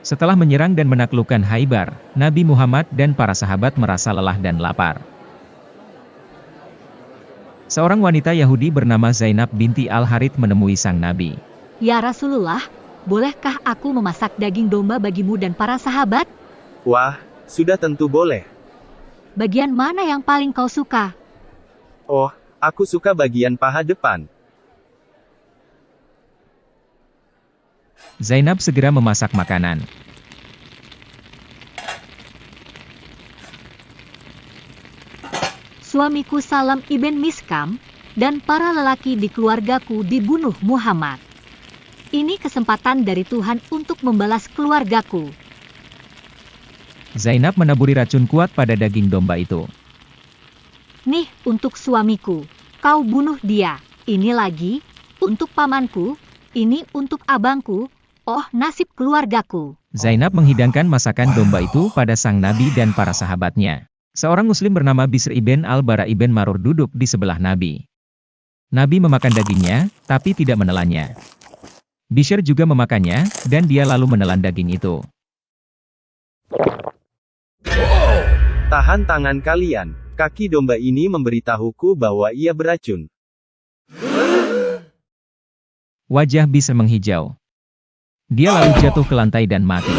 Setelah menyerang dan menaklukkan Khaybar, Nabi Muhammad dan para sahabat merasa lelah dan lapar. Seorang wanita Yahudi bernama Zainab binti Al-Harits menemui sang Nabi. Ya Rasulullah, bolehkah aku memasak daging domba bagimu dan para sahabat? Wah, sudah tentu boleh. Bagian mana yang paling kau suka? Oh, aku suka bagian paha depan. Zainab segera memasak makanan. Suamiku Salam ibn Miskam, dan para lelaki di keluargaku dibunuh Muhammad. Ini kesempatan dari Tuhan untuk membalas keluargaku. Zainab menaburi racun kuat pada daging domba itu. Nih untuk suamiku, kau bunuh dia. Ini lagi, untuk pamanku, ini untuk abangku, oh nasib keluargaku. Zainab menghidangkan masakan domba itu pada sang Nabi dan para sahabatnya. Seorang muslim bernama Bishr ibn Al-Bara ibn Marur duduk di sebelah Nabi. Nabi memakan dagingnya, tapi tidak menelannya. Bishr juga memakannya, dan dia lalu menelan daging itu. Tahan tangan kalian, kaki domba ini memberitahuku bahwa ia beracun. Wajah Bishr menghijau. Dia lalu jatuh ke lantai dan mati.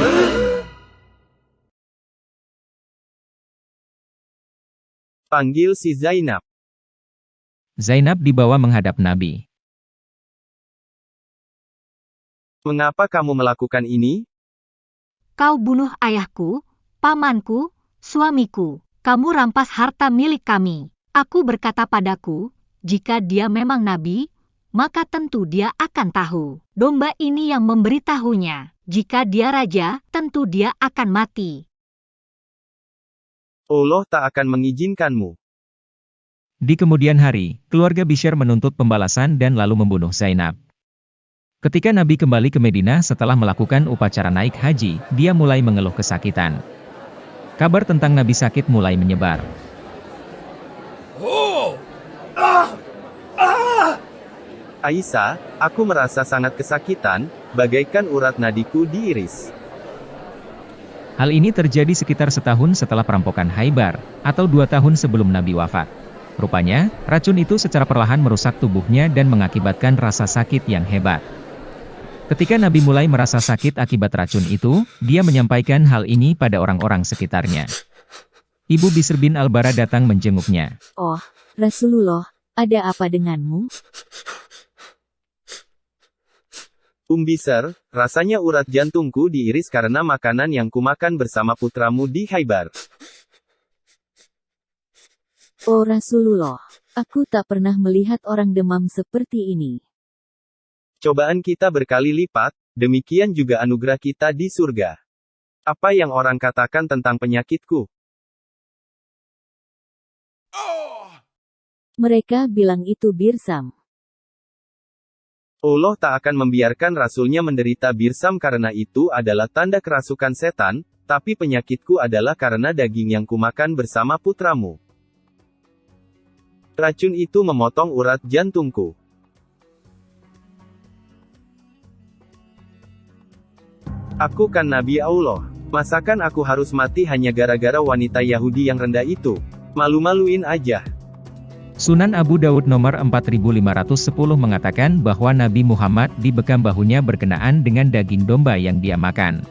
Panggil si Zainab. Zainab dibawa menghadap Nabi. Mengapa kamu melakukan ini? Kau bunuh ayahku, pamanku, suamiku. Kamu rampas harta milik kami. Aku berkata padaku, jika dia memang nabi, maka tentu dia akan tahu. Domba ini yang memberitahunya. Jika dia raja, tentu dia akan mati. Allah tak akan mengizinkanmu. Di kemudian hari, keluarga Bishr menuntut pembalasan dan lalu membunuh Zainab. Ketika Nabi kembali ke Madinah setelah melakukan upacara naik haji, dia mulai mengeluh kesakitan. Kabar tentang Nabi sakit mulai menyebar. Aisyah, aku merasa sangat kesakitan, bagaikan urat nadiku diiris. Hal ini terjadi sekitar setahun setelah perampokan Khaybar, atau 2 tahun sebelum Nabi wafat. Rupanya, racun itu secara perlahan merusak tubuhnya dan mengakibatkan rasa sakit yang hebat. Ketika Nabi mulai merasa sakit akibat racun itu, dia menyampaikan hal ini pada orang-orang sekitarnya. Ibu Bishr bin Al-Bara datang menjenguknya. Oh, Rasulullah, ada apa denganmu? Bishr, rasanya urat jantungku diiris karena makanan yang kumakan bersama putramu di Khaybar. Oh Rasulullah, aku tak pernah melihat orang demam seperti ini. Cobaan kita berkali lipat, demikian juga anugerah kita di surga. Apa yang orang katakan tentang penyakitku? Mereka bilang itu birsam. Allah tak akan membiarkan Rasulnya menderita birsam karena itu adalah tanda kerasukan setan, tapi penyakitku adalah karena daging yang kumakan bersama putramu. Racun itu memotong urat jantungku. Aku kan Nabi Allah. Masakan aku harus mati hanya gara-gara wanita Yahudi yang rendah itu? Malu-maluin aja. Sunan Abu Daud nomor 4510 mengatakan bahwa Nabi Muhammad dibekam bahunya berkenaan dengan daging domba yang dia makan.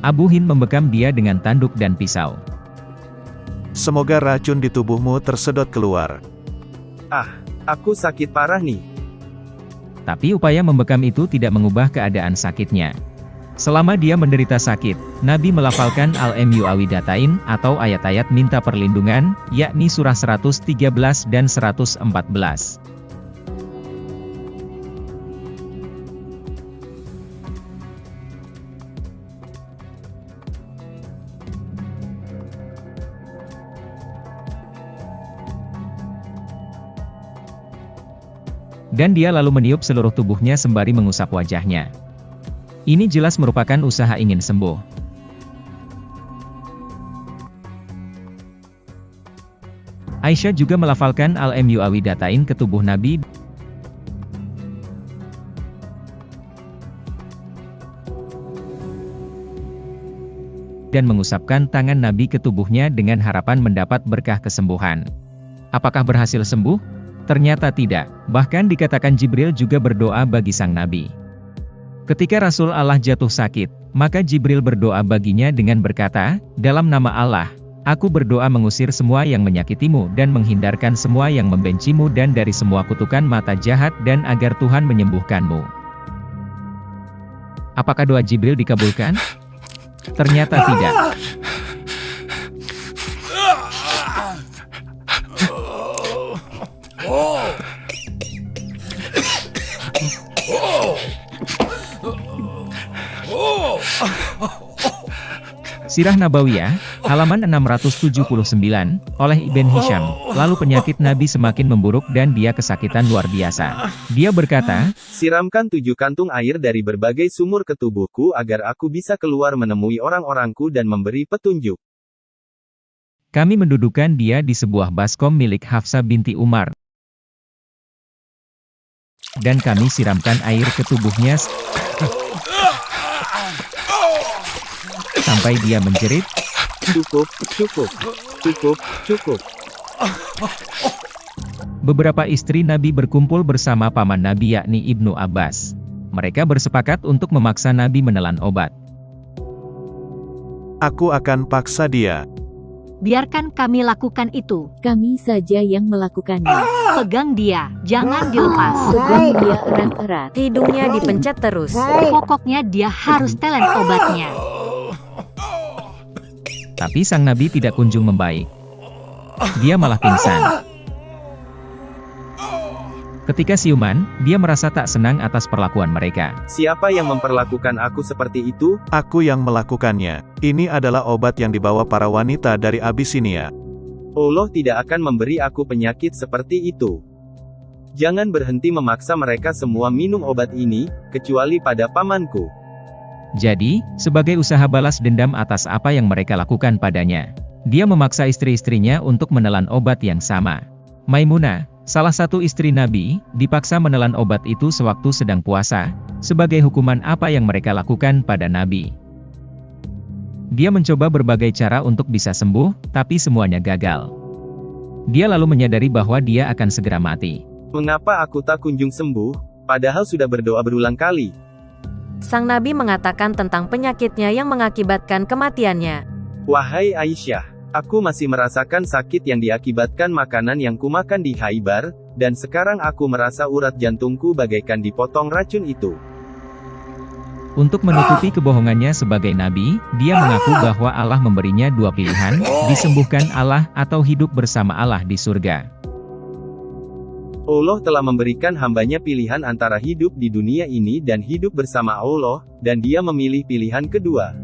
Abu Hind membekam dia dengan tanduk dan pisau. Semoga racun di tubuhmu tersedot keluar. Ah, aku sakit parah nih. Tapi upaya membekam itu tidak mengubah keadaan sakitnya. Selama dia menderita sakit, Nabi melafalkan Al-Mu'awwidhatain atau ayat-ayat minta perlindungan, yakni surah 113 dan 114. Dan dia lalu meniup seluruh tubuhnya sembari mengusap wajahnya. Ini jelas merupakan usaha ingin sembuh. Aisyah juga melafalkan Al-Mu'awwidhatain ke tubuh Nabi. dan mengusapkan tangan Nabi ke tubuhnya dengan harapan mendapat berkah kesembuhan. Apakah berhasil sembuh? Ternyata tidak. Bahkan dikatakan Jibril juga berdoa bagi sang Nabi. Ketika Rasul Allah jatuh sakit, maka Jibril berdoa baginya dengan berkata, "Dalam nama Allah, aku berdoa mengusir semua yang menyakitimu dan menghindarkan semua yang membencimu dan dari semua kutukan mata jahat dan agar Tuhan menyembuhkanmu." Apakah doa Jibril dikabulkan? Ternyata tidak. Sirah Nabawiyah, halaman 679, oleh Ibn Hisham. Lalu penyakit Nabi semakin memburuk dan dia kesakitan luar biasa. Dia berkata, "Siramkan 7 kantung air dari berbagai sumur ke tubuhku agar aku bisa keluar menemui orang-orangku dan memberi petunjuk." Kami mendudukan dia di sebuah baskom milik Hafsah binti Umar. Dan kami siramkan air ke tubuhnya sampai dia menjerit, "Cukup, cukup, cukup, cukup." Beberapa istri Nabi berkumpul bersama paman Nabi yakni Ibnu Abbas. Mereka bersepakat untuk memaksa Nabi menelan obat. Aku akan paksa dia. Biarkan kami lakukan itu. Kami saja yang melakukannya. Pegang dia, jangan dilepas. Pegang dia erat-erat. Hidungnya dipencet terus. Pokoknya dia harus telan obatnya. Tapi sang Nabi tidak kunjung membaik. Dia malah pingsan. Ketika siuman, dia merasa tak senang atas perlakuan mereka. "Siapa yang memperlakukan aku seperti itu?" Aku yang melakukannya. Ini adalah obat yang dibawa para wanita dari Abisinia. Allah tidak akan memberi aku penyakit seperti itu. Jangan berhenti memaksa mereka semua minum obat ini, kecuali pada pamanku. Jadi, sebagai usaha balas dendam atas apa yang mereka lakukan padanya, dia memaksa istri-istrinya untuk menelan obat yang sama. Maimunah, salah satu istri Nabi, dipaksa menelan obat itu sewaktu sedang puasa, sebagai hukuman apa yang mereka lakukan pada Nabi. Dia mencoba berbagai cara untuk bisa sembuh, tapi semuanya gagal. Dia lalu menyadari bahwa dia akan segera mati. "Mengapa aku tak kunjung sembuh, padahal sudah berdoa berulang kali?" Sang Nabi mengatakan tentang penyakitnya yang mengakibatkan kematiannya. "Wahai Aisyah, aku masih merasakan sakit yang diakibatkan makanan yang kumakan di Khaybar, dan sekarang aku merasa urat jantungku bagaikan dipotong racun itu." Untuk menutupi kebohongannya sebagai Nabi, dia mengaku bahwa Allah memberinya 2 pilihan, disembuhkan Allah atau hidup bersama Allah di surga. Allah telah memberikan hambanya pilihan antara hidup di dunia ini dan hidup bersama Allah, dan dia memilih pilihan kedua.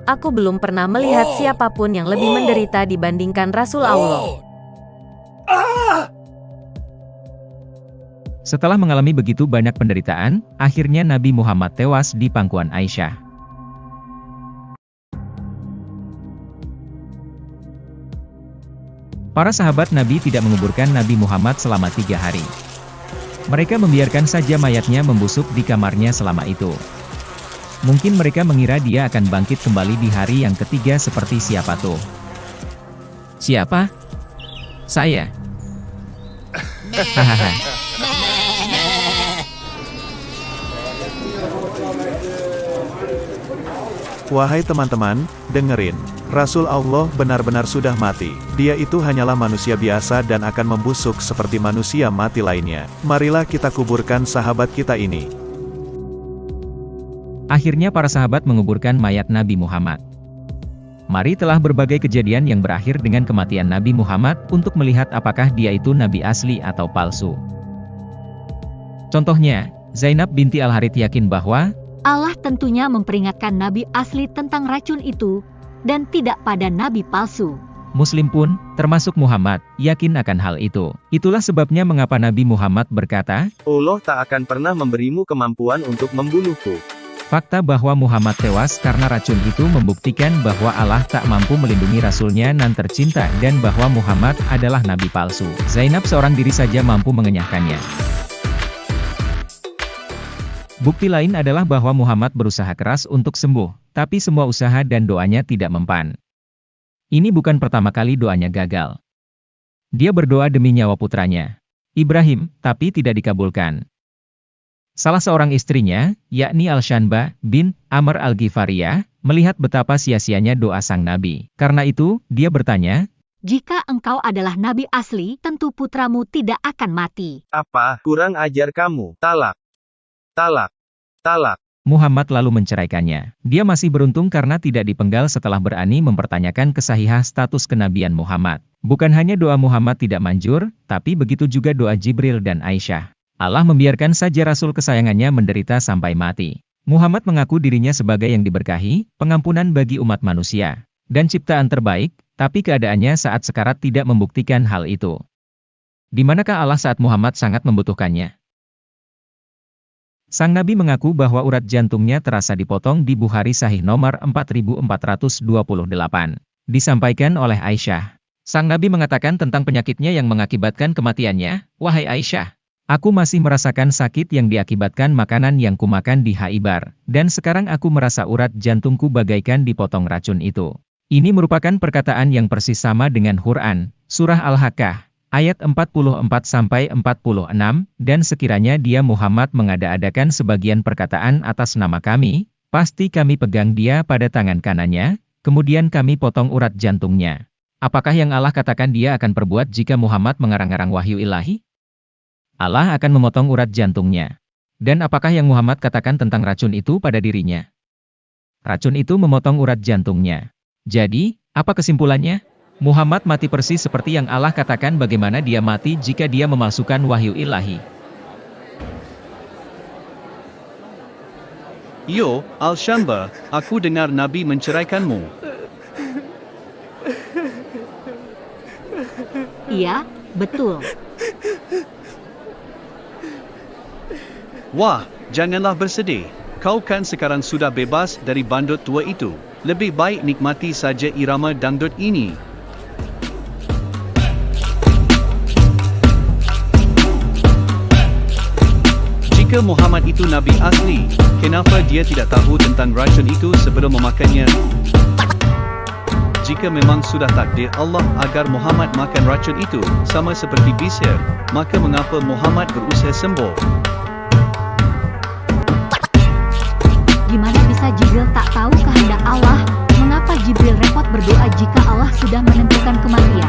Aku belum pernah melihat siapapun yang lebih menderita dibandingkan Rasul Allah. Setelah mengalami begitu banyak penderitaan, akhirnya Nabi Muhammad tewas di pangkuan Aisyah. Para sahabat Nabi tidak menguburkan Nabi Muhammad selama 3 hari. Mereka membiarkan saja mayatnya membusuk di kamarnya selama itu. Mungkin mereka mengira dia akan bangkit kembali di hari yang ketiga seperti siapa tuh? Siapa? Saya. Hahaha. Wahai teman-teman, dengerin. Rasul Allah benar-benar sudah mati. Dia itu hanyalah manusia biasa dan akan membusuk seperti manusia mati lainnya. Marilah kita kuburkan sahabat kita ini. Akhirnya para sahabat menguburkan mayat Nabi Muhammad. Mari telah berbagai kejadian yang berakhir dengan kematian Nabi Muhammad untuk melihat apakah dia itu Nabi asli atau palsu. Contohnya, Zainab binti Al-Harith yakin bahwa Allah tentunya memperingatkan Nabi asli tentang racun itu, dan tidak pada Nabi palsu. Muslim pun, termasuk Muhammad, yakin akan hal itu. Itulah sebabnya mengapa Nabi Muhammad berkata, Allah tak akan pernah memberimu kemampuan untuk membunuhku. fakta bahwa Muhammad tewas karena racun itu membuktikan bahwa Allah tak mampu melindungi Rasulnya nan tercinta dan bahwa Muhammad adalah Nabi palsu. Zainab seorang diri saja mampu mengenyahkannya. Bukti lain adalah bahwa Muhammad berusaha keras untuk sembuh, tapi semua usaha dan doanya tidak mempan. Ini bukan pertama kali doanya gagal. Dia berdoa demi nyawa putranya, Ibrahim, tapi tidak dikabulkan. Salah seorang istrinya, yakni Al-Shanbah bin Amr Al-Ghifariyah, melihat betapa sia-sianya doa sang nabi. Karena itu, dia bertanya, Jika engkau adalah nabi asli, tentu putramu tidak akan mati. Apa? Kurang ajar kamu. Talak. Talak. Talak. Muhammad lalu menceraikannya. Dia masih beruntung karena tidak dipenggal setelah berani mempertanyakan kesahihan status kenabian Muhammad. Bukan hanya doa Muhammad tidak manjur, tapi begitu juga doa Jibril dan Aisyah. Allah membiarkan saja Rasul kesayangannya menderita sampai mati. Muhammad mengaku dirinya sebagai yang diberkahi, pengampunan bagi umat manusia, dan ciptaan terbaik, tapi keadaannya saat sekarat tidak membuktikan hal itu. Di manakah Allah saat Muhammad sangat membutuhkannya? Sang Nabi mengaku bahwa urat jantungnya terasa dipotong di Bukhari Sahih nomor 4428. Disampaikan oleh Aisyah. Sang Nabi mengatakan tentang penyakitnya yang mengakibatkan kematiannya, "Wahai Aisyah, aku masih merasakan sakit yang diakibatkan makanan yang kumakan di Khaibar, dan sekarang aku merasa urat jantungku bagaikan dipotong racun itu." Ini merupakan perkataan yang persis sama dengan Quran, Surah Al-Haqqah, ayat 44-46, dan sekiranya dia Muhammad mengada-adakan sebagian perkataan atas nama kami, pasti kami pegang dia pada tangan kanannya, kemudian kami potong urat jantungnya. Apakah yang Allah katakan dia akan perbuat jika Muhammad mengarang-arang wahyu ilahi? Allah akan memotong urat jantungnya. Dan apakah yang Muhammad katakan tentang racun itu pada dirinya? Racun itu memotong urat jantungnya. Jadi, apa kesimpulannya? Muhammad mati persis seperti yang Allah katakan bagaimana dia mati jika dia memalsukan wahyu ilahi. Yo, Al-Shanbah, aku dengar Nabi menceraikanmu. Iya, betul. Wah, janganlah bersedih. Kau kan sekarang sudah bebas dari bandut tua itu. Lebih baik nikmati saja irama dangdut ini. Jika Muhammad itu Nabi asli, kenapa dia tidak tahu tentang racun itu sebelum memakannya? Jika memang sudah takdir Allah agar Muhammad makan racun itu, sama seperti Bishr, maka mengapa Muhammad berusaha sembuh? Gimana bisa Jibril tak tahu kehendak Allah? Mengapa Jibril repot berdoa jika Allah sudah menentukan kematian?